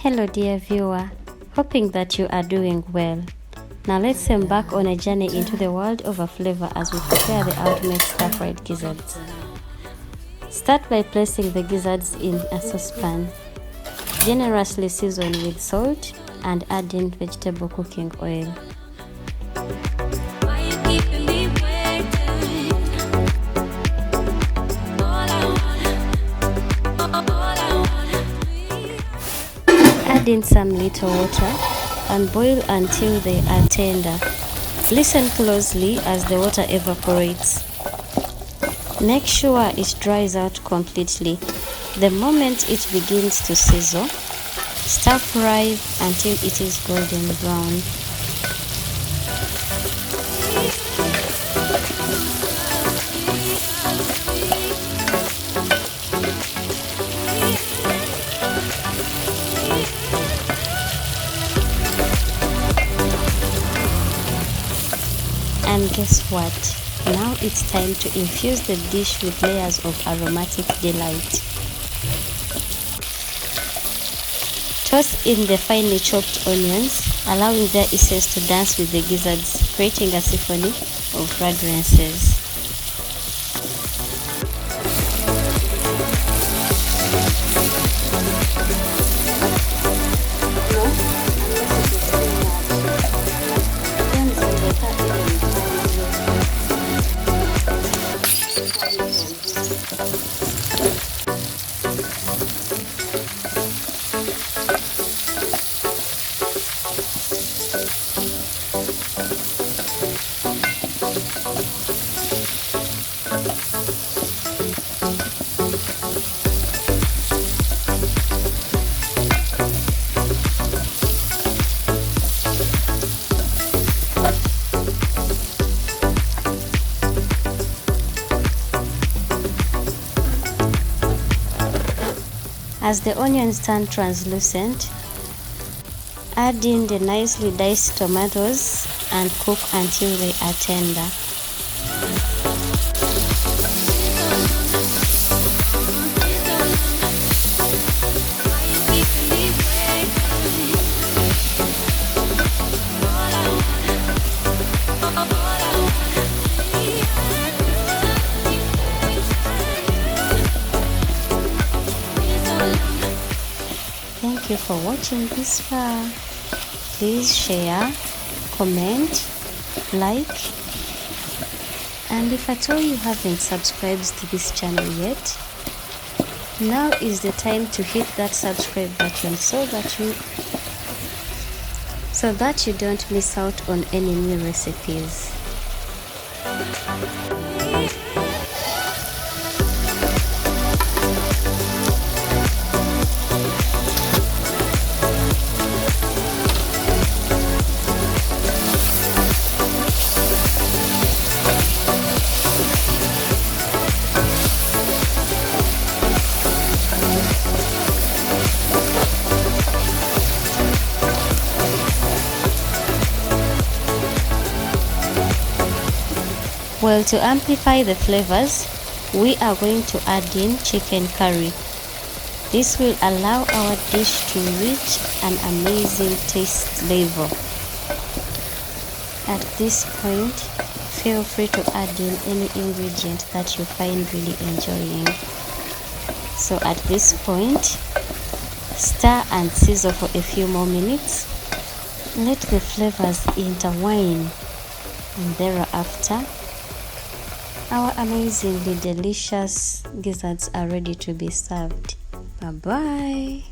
Hello dear viewer, hoping that you are doing well. Now let's embark on a journey into the world of a flavor as we prepare the ultimate stir-fried gizzards. Start by placing the gizzards in a saucepan. Generously season with salt and add in vegetable cooking oil. Add in some little water and boil until they are tender. Listen closely as the water evaporates. Make sure it dries out completely. The moment it begins to sizzle, stir fry until it is golden brown. And guess what? Now it's time to infuse the dish with layers of aromatic delight. Toss in the finely chopped onions, allowing their essence to dance with the gizzards, creating a symphony of fragrances. As the onions turn translucent, add in the nicely diced tomatoes and cook until they are tender. Thank you for watching this far. Please share, comment, like, and if at all you haven't subscribed to this channel yet, now is the time to hit that subscribe button so that you don't miss out on any new recipes. Well, to amplify the flavors, we are going to add in chicken curry. This will allow our dish to reach an amazing taste level. At this point, feel free to add in any ingredient that you find really enjoying. So at this point, stir and sizzle for a few more minutes. Let the flavors intertwine, and thereafter, our amazingly delicious gizzards are ready to be served. Bye-bye.